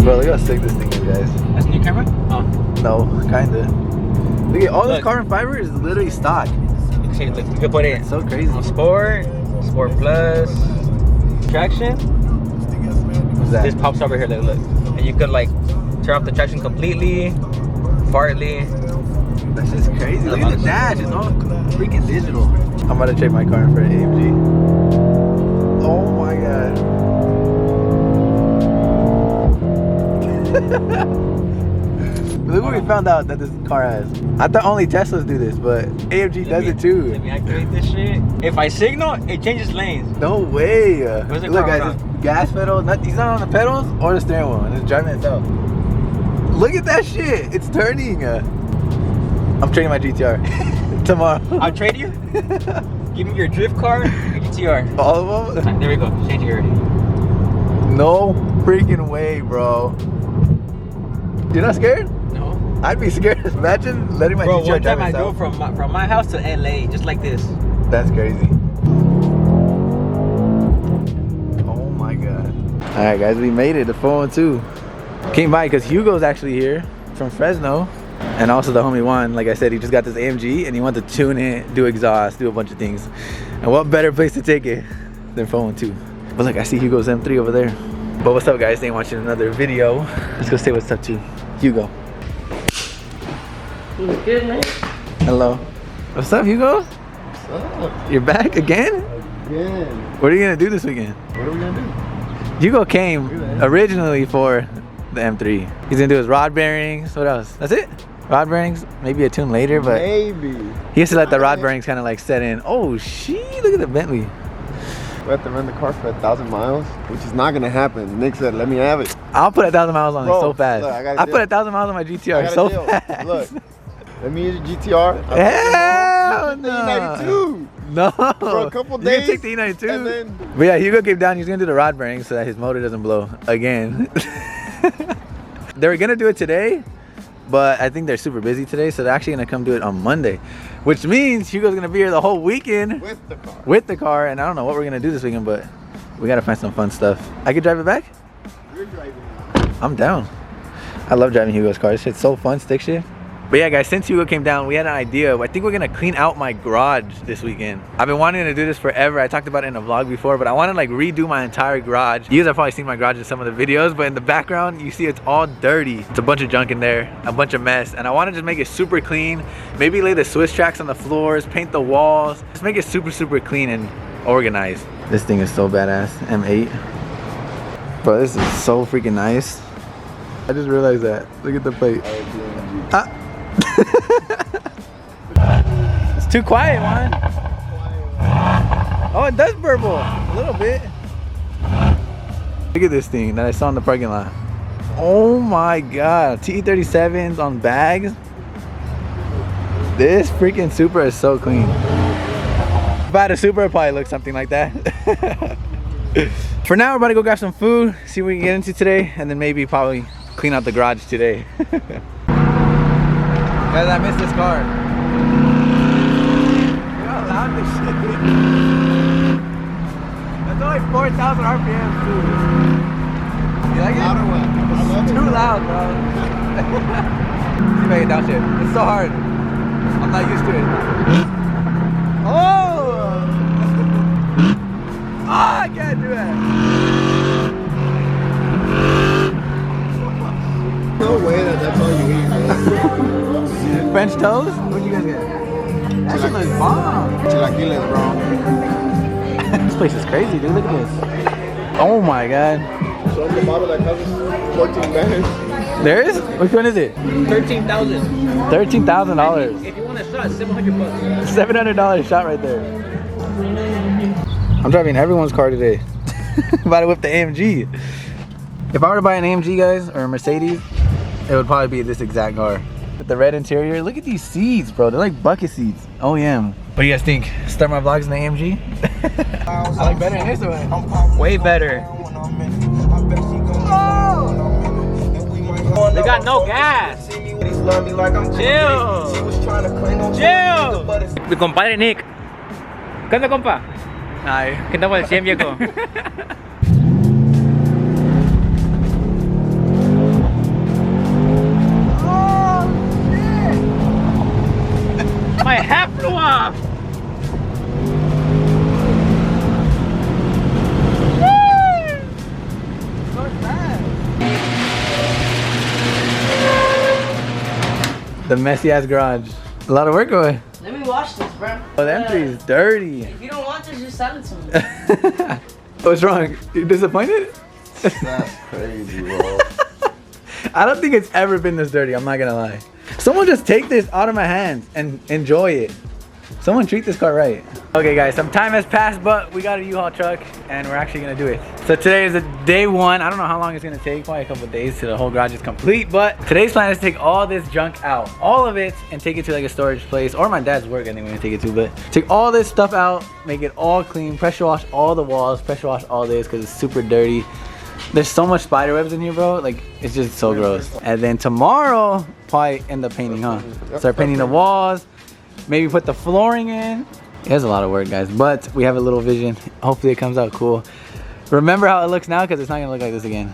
Bro, look how sick this thing is, guys. That's a new camera? Oh. No, kinda. Look at all this carbon fiber is literally stock. You can put it It's so crazy. on Sport, Sport Plus, traction. What's that? This pops over here, look. And you could like turn off the traction completely, partly. That's just crazy. Look at the dash. It's all freaking digital. I'm about to trade my car in for an AMG. Oh my god. Look what we found out that this car has. I thought only Teslas do this, but AMG does it too. Let me activate this shit. If I signal, it changes lanes. No way. Look guys, this gas pedal, he's not on the pedals or the steering wheel, and it's driving itself. Look at that shit. It's turning. I'm trading my GTR tomorrow. I'll trade you. Give me your drift car, your GTR. All of them? Right, there we go. Change it already. No freaking way, bro. You're not scared? No. I'd be scared. Imagine letting my GTR drive I itself. go from my house to LA, just like this. That's crazy. Oh my god. All right, guys, we made it. The 412 came by because Hugo's actually here from Fresno. And also the homie Juan, like I said, he just got this AMG and he wanted to tune it, do exhaust, do a bunch of things. And what better place to take it than 412? But look, I see Hugo's M3 over there. But what's up, guys? Thanks for watching another video. Let's go say what's up to Hugo. You good, man? Hello. What's up, Hugo? What's up? You're back again? Again. What are you gonna do this weekend? What are we gonna do? Hugo came originally for the M3. He's gonna do his rod bearings. What else? That's it? Rod bearings? Maybe a tune later, but maybe. he has to let the rod bearings kind of like set in. Oh, shit, look at the Bentley. We have to run the car for 1,000 miles, which is not gonna happen. Nick said, let me have it. I'll put 1,000 miles on it so fast. Look, I put 1,000 miles on my GTR so fast. Look, let me use your GTR. Hell no. E92. No. For a couple days. You can take the E92. And then, but yeah, Hugo came down. He's gonna do the rod bearings so that his motor doesn't blow again. They were gonna do it today, but I think they're super busy today, so they're actually gonna come do it on Monday, which means Hugo's gonna be here the whole weekend with the car. And I don't know what we're gonna do this weekend, but we gotta find some fun stuff. I could drive it back. you're driving. I'm down. I love driving Hugo's car. This shit's so fun, stick shift. But yeah, guys, since Hugo came down, we had an idea. I think we're gonna clean out my garage this weekend. I've been wanting to do this forever. I talked about it in a vlog before, but I want to like redo my entire garage. You guys have probably seen my garage in some of the videos, but in the background, you see it's all dirty. It's a bunch of junk in there, a bunch of mess, and I want to just make it super clean. Maybe lay the Swiss tracks on the floors, paint the walls, just make it super, super clean and organized. This thing is so badass, M8. Bro, this is so freaking nice. I just realized that. Look at the plate. It's too quiet, man. Oh, it does burble a little bit. Look at this thing that I saw in the parking lot. Oh my god, T37s on bags. This freaking Supra is so clean. If I had a Supra, it'd probably look something like that. For now, we're about to go grab some food, see what we can get into today, and then maybe probably clean out the garage today. Guys, I missed this car. Look how loud this shit is. That's only 4,000 RPM too. You like it? It's too loud, bro. See if I can downshift. It's so hard. I'm not used to it. Oh! Oh, I can't do that. No way that's all you eat, bro. French toast? What'd you guys get? That shit looks bomb. Chilaquiles, bro. This place is crazy, dude. Look at this. Oh my god. Show them the bottle that costs 14 bags. There is? Which one is it? $13,000. $13,000. If you want a shot, $700. $700 shot right there. I'm driving everyone's car today. About to whip the AMG. If I were to buy an AMG, guys, or a Mercedes, it would probably be this exact car. With the red interior. Look at these seats, bro. They're like bucket seats. Oh yeah. What do you guys think? Start my vlogs in the AMG? I like better in this one. Way better. Oh! They got no gas. Chill. Chill. Mi compadre Nick. ¿Qué onda, compa? Ay. ¿Qué tal por el 100, viejo? hat flew off. The messy ass garage. A lot of work going. Let me wash this, bro. Oh, the M3 is dirty. If you don't want this, just sell it to me. What's wrong? You disappointed? That's crazy, bro. I don't think it's ever been this dirty, I'm not gonna lie. Someone just take this out of my hands and enjoy it. Someone treat this car right. Okay guys, some time has passed, but we got a U-Haul truck and we're actually gonna do it. So today is day one. I don't know how long it's gonna take, probably a couple of days till the whole garage is complete, but today's plan is to take all this junk out, all of it, and take it to like a storage place, or my dad's work anyway, to take it to, but take all this stuff out, make it all clean, pressure wash all the walls, pressure wash all this because it's super dirty. There's so much spider webs in here, bro. Like, it's just so gross. And then tomorrow, probably end up painting, huh? Start painting the walls, maybe put the flooring in. It's a lot of work, guys, but we have a little vision. Hopefully it comes out cool. Remember how it looks now, because it's not gonna look like this again.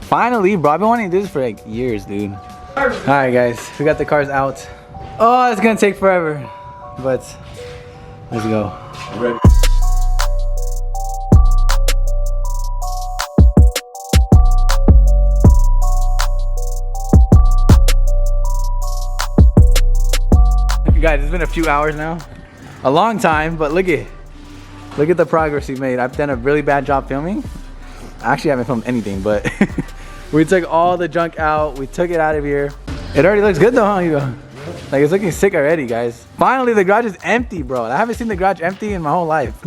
Finally, bro, I've been wanting to do this for like years, dude. All right, guys, we got the cars out. Oh, it's gonna take forever, but let's go. Ready. Guys, it's been a few hours now. A long time, but look at the progress we made. I've done a really bad job filming. I actually haven't filmed anything, but we took all the junk out. We took it out of here. It already looks good though, huh, Hugo? Like, it's looking sick already, guys. Finally, the garage is empty, bro. I haven't seen the garage empty in my whole life.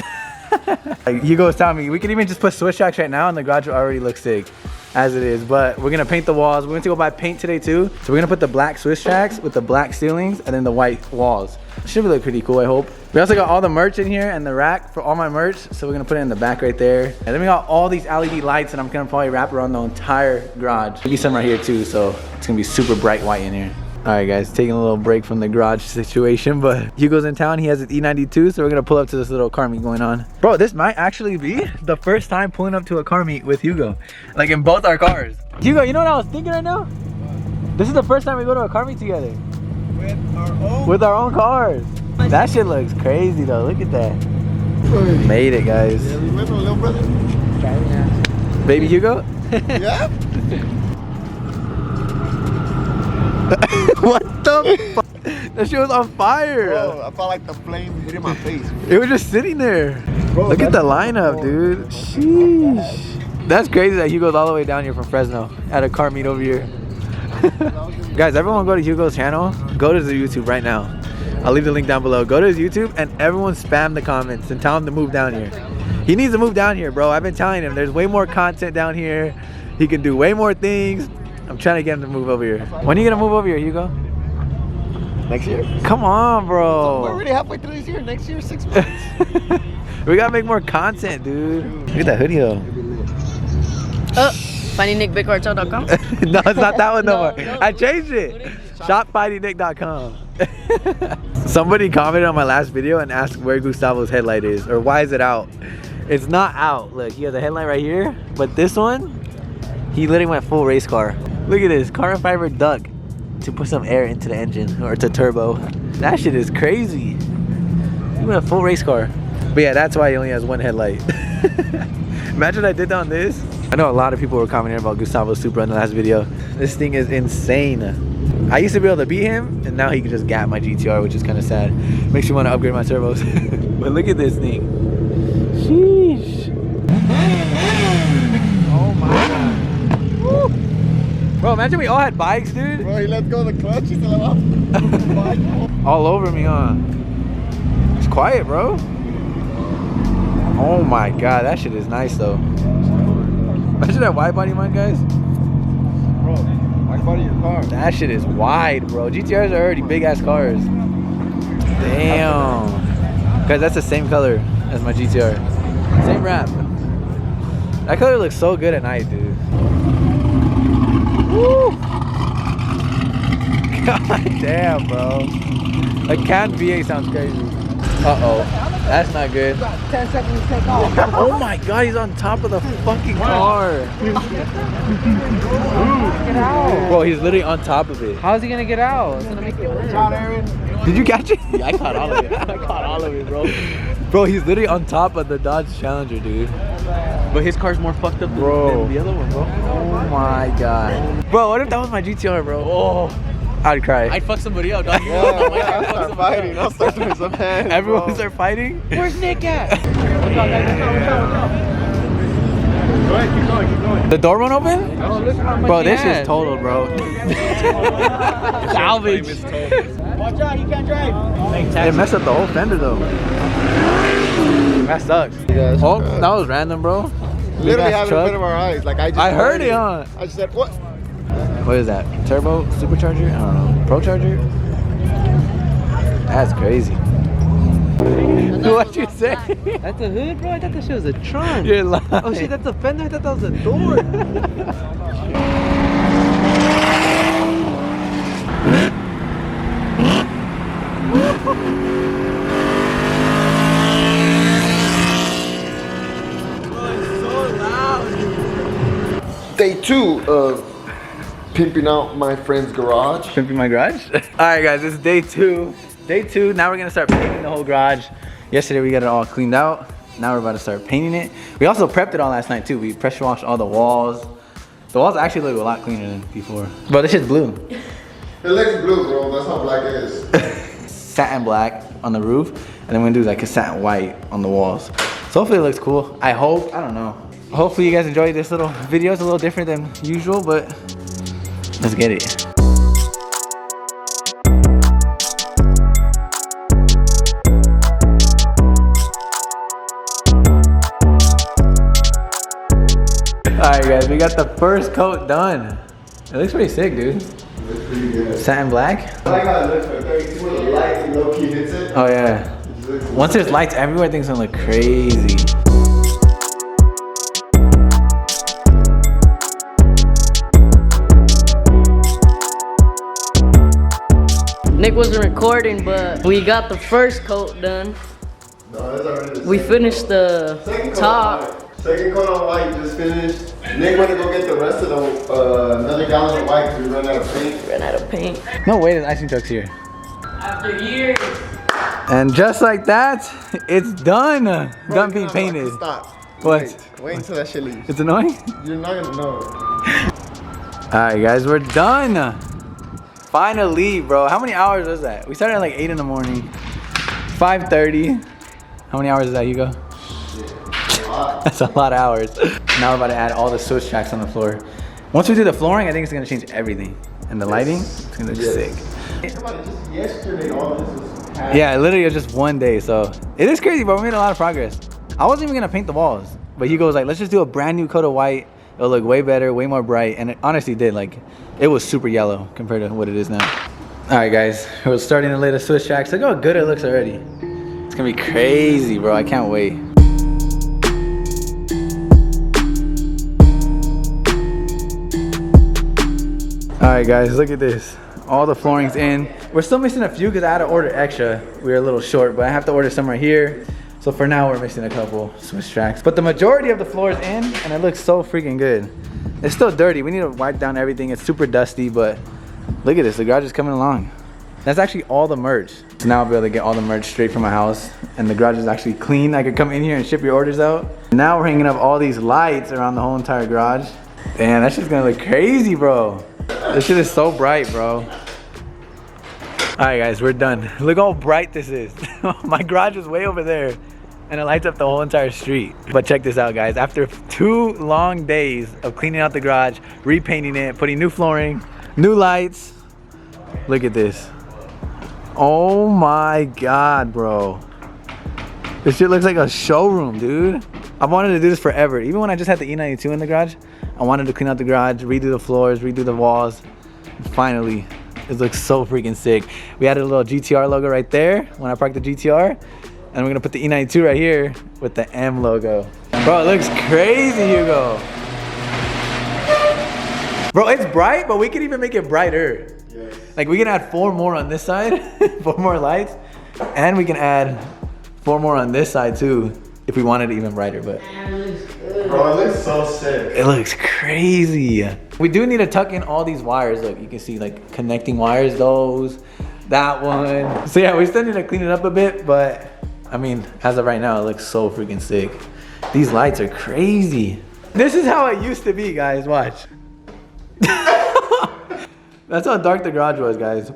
Like, Hugo was telling me, we could even just put switch tracks right now and the garage will already look sick as it is. But we're gonna paint the walls. We're going to go buy paint today too. So we're gonna put the black Swiss tracks with the black ceilings and then the white walls. Should look pretty cool, I hope. We also got all the merch in here and the rack for all my merch. So we're gonna put it in the back right there. And then we got all these LED lights and I'm gonna probably wrap around the entire garage. Maybe some right here too, so it's gonna be super bright white in here. All right, guys, taking a little break from the garage situation, but Hugo's in town. He has his E92, so we're gonna pull up to this little car meet going on. Bro, this might actually be the first time pulling up to a car meet with Hugo, like in both our cars. Hugo, you know what I was thinking right now? This is the first time we go to a car meet together. With our own cars. That shit looks crazy though. Look at that. Made it, guys. Yeah, we went with little brother. Baby Hugo? Yeah. What the fuck? That shit was on fire. Bro, I felt like the flame hitting my face. It was just sitting there. Bro, look at the lineup, dude. Sheesh. That's crazy that Hugo's all the way down here from Fresno at a car meet over here. Guys, everyone go to Hugo's channel. Go to the YouTube right now. I'll leave the link down below. Go to his YouTube and everyone spam the comments and tell him to move down here. He needs to move down here, bro. I've been telling him there's way more content down here. He can do way more things. I'm trying to get him to move over here. When are you gonna move over here, Hugo? Next year? Come on, bro. We're already halfway through this year. Next year, 6 months. We gotta make more content, dude. Look at that hoodie though. FindingNickBigCartel.com. No, it's not that one no more. No. I changed it. ShopFindingNick.com. Somebody commented on my last video and asked where Gustavo's headlight is, or why is it out? It's not out. Look, he has a headlight right here, but this one, he literally went full race car. Look at this, carbon fiber duct to put some air into the engine, or to turbo. That shit is crazy. He went full race car. But yeah, that's why he only has one headlight. Imagine I did that on this. I know a lot of people were commenting about Gustavo's Supra in the last video. This thing is insane. I used to be able to beat him, and now he can just gap my GTR, which is kind of sad. Makes me want to upgrade my turbos. But look at this thing. Sheesh. Oh my god. Woo. Bro, imagine we all had bikes, dude. Bro, he let go of the clutch. He still off. All over me, huh? It's quiet, bro. Oh my god, that shit is nice though. Imagine that wide body mine, guys. Bro, wide body your car. That shit is wide, bro. GTRs are already big ass cars. Damn. Guys, that's the same color as my GTR. Same wrap. That color looks so good at night, dude. Woo! God damn, bro. Like, Can V8 sounds crazy. Uh-oh. That's not good. 10 seconds to take off. Oh my god, he's on top of the fucking car. Get out. Bro, he's literally on top of it. How's he gonna get out? It's gonna make it worse. Did you catch it? Yeah, I caught all of it. I caught all of it, bro. Bro, he's literally on top of the Dodge Challenger, dude. But his car's more fucked up Bro. than the other one, bro. Oh my god. Bro, what if that was my GTR, bro? Oh, I'd cry. I'd fuck somebody up, dog. Yeah, I'll start fighting. I'll start doing some hands. Everyone bro. start fighting? Where's Nick at? Keep going. The door won't open? Oh, look how much Bro, he this has. is total, bro. Salvage. Watch out, you can't drive. It messed up the whole fender, though. That sucks. Yeah, Oh, that was random, bro. literally Big-ass having truck. a bit of our eyes. Like I just. I heard it, huh? I just said what? What is that? Turbo? Supercharger? I don't know. Pro Charger? That's crazy. What'd you say? That's a hood, bro? I thought that shit was a trunk. You're lying. Oh shit, that's a fender? I thought that was a door. Day 2 of pimping out my friend's garage. Pimping my garage? Alright guys, this is day 2. Day 2, now we're gonna start painting the whole garage. Yesterday we got it all cleaned out. Now we're about to start painting it. We also prepped it all last night too. We pressure washed all the walls. The walls actually look a lot cleaner than before. Bro, this shit's blue. It looks blue, bro. That's how black it is. Satin black on the roof. And then we're gonna do like a satin white on the walls. So hopefully it looks cool. I hope, I don't know. Hopefully you guys enjoyed this little video. It's a little different than usual, but let's get it. Alright guys, we got the first coat done. It looks pretty sick, dude. It looks pretty good. Satin black? I like how it looks right there. You see where the light low-key hits it? Oh yeah. Once there's lights everywhere, things gonna look crazy. Nick wasn't recording, but we got the first coat done. No, that's already the We second finished coat. the Second coat top. on white. Second coat on white just finished. Nick went to go get the rest of the another gallon of white because we ran out of paint. Ran out of paint. No way, the icing truck's here. After years. And just like that, it's done. Bro, Done you being cannot painted. fucking Stop. What? Wait until that shit leaves. It's annoying? You're not gonna know. Alright guys, we're done. Finally, bro. How many hours was that? We started at like 8 in the morning. 5:30. How many hours is that, Hugo? That's a lot of hours. Now we're about to add all the switch tracks on the floor. Once we do the flooring, I think it's gonna change everything. And the lighting, it's gonna look sick. Just yesterday, all this was Yeah, literally it was just one day, so it is crazy, but we made a lot of progress. I wasn't even gonna paint the walls, but Hugo was like, let's just do a brand new coat of white. It'll look way better, way more bright, and it honestly did. Like, it was super yellow compared to what it is now. All right, guys, we're starting to lay the switch tracks. Look how good it looks already. It's gonna be crazy, bro. I can't wait. All right, guys, look at this. All the flooring's in. We're still missing a few because I had to order extra. We were a little short, but I have to order some right here. So for now, we're missing a couple switch tracks. But the majority of the floor is in, and it looks so freaking good. It's still dirty. We need to wipe down everything. It's super dusty, but look at this. The garage is coming along. That's actually all the merch. So now I'll be able to get all the merch straight from my house, and the garage is actually clean. I could come in here and ship your orders out. Now we're hanging up all these lights around the whole entire garage. Damn, that shit's gonna look crazy, bro. This shit is so bright, bro. All right, guys, we're done. Look how bright this is. My garage is way over there, and it lights up the whole entire street. But check this out, guys. After 2 long days of cleaning out the garage, repainting it, putting new flooring, new lights, look at this. Oh my God, bro. This shit looks like a showroom, dude. I've wanted to do this forever. Even when I just had the E92 in the garage, I wanted to clean out the garage, redo the floors, redo the walls. And finally, it looks so freaking sick. We added a little GTR logo right there when I parked the GTR. And we're gonna put the E92 right here with the M logo. Bro, it looks crazy, Hugo. Bro, it's bright, but we can even make it brighter. Like, we can add 4 more on this side, 4 more lights, and we can add 4 more on this side too, if we wanted it even brighter, but. Bro, it looks so sick. It looks crazy. We do need to tuck in all these wires. Look, you can see like connecting wires, those, that one. So yeah, we still need to clean it up a bit, but I mean, as of right now, it looks so freaking sick. These lights are crazy. This is how it used to be, guys, watch. That's how dark the garage was, guys.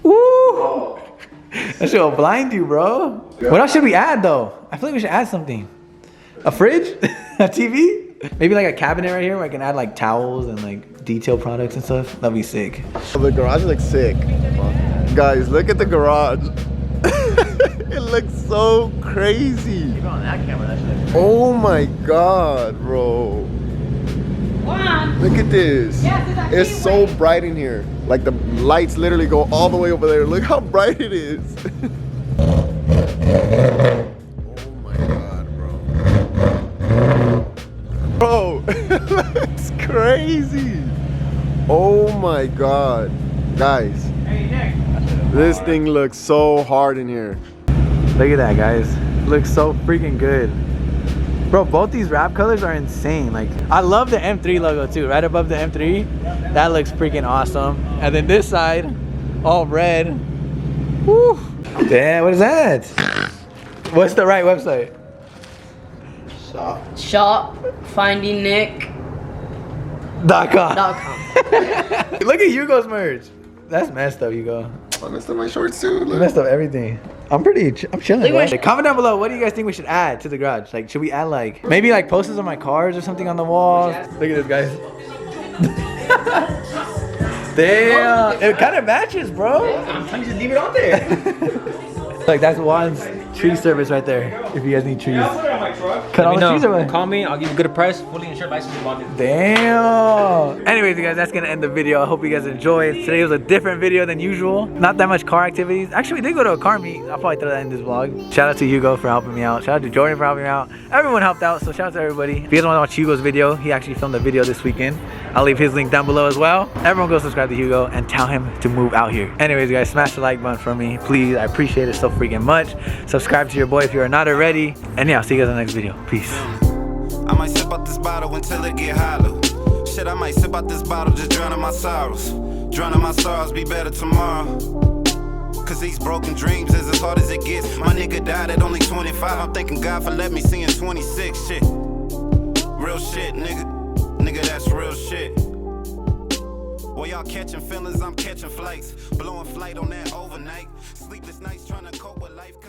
Woo! That shit will blind you, bro. What else should we add though? I feel like we should add something. A fridge? A TV? Maybe like a cabinet right here where I can add like towels and like detail products and stuff. That'd be sick. The garage looks sick. Guys, look at the garage. It looks so crazy. Keep on that camera, that shit. Oh my god, bro. Look at this. It's so bright in here. Like the lights literally go all the way over there. Look how bright it is. Bro, that's crazy. Oh my god. Guys, this thing looks so hard in here. Look at that, guys. Looks so freaking good. Bro, both these wrap colors are insane. Like, I love the M3 logo too. Right above the M3. That looks freaking awesome. And then this side, all red. Woo. Damn, what is that? What's the right website? Shop FindingNick.com. Look at Hugo's merch. That's messed up, Hugo. I messed up my shorts too. You messed up everything. I'm chilling. Bro. Comment down below, what do you guys think we should add to the garage? Like, should we add like, maybe like posters of my cars or something on the wall? Look at this, guys. Damn, it kind of matches, bro. I'm just leave it on there. Like, that's Juan's tree service right there. If you guys need trees. Cut all the trees away. Call me, I'll give you a good price, fully insured, license bonded. Damn. Anyways, you guys, that's gonna end the video. I hope you guys enjoyed. Today was a different video than usual. Not that much car activities. Actually, we did go to a car meet. I'll probably throw that in this vlog. Shout out to Hugo for helping me out. Shout out to Jordan for helping me out. Everyone helped out, so shout out to everybody. If you guys want to watch Hugo's video, he actually filmed a video this weekend. I'll leave his link down below as well. Everyone go subscribe to Hugo and tell him to move out here. Anyways, guys, smash the like button for me, please. I appreciate it so freaking much. Subscribe to your boy if you are not already. And yeah, I'll see you guys in the next video. Peace. I might sip out this bottle until it get hollow. Shit, I might sip out this bottle, just drowning my sorrows. Drowning my sorrows, be better tomorrow. Cause these broken dreams is as hard as it gets. My nigga died at only 25. I'm thanking God for letting me see in 26. Shit. Real shit, nigga. Nigga, that's real shit. While y'all catching feelings, I'm catching flights. Blowing flight on that overnight. Sleepless nights trying to cope with life.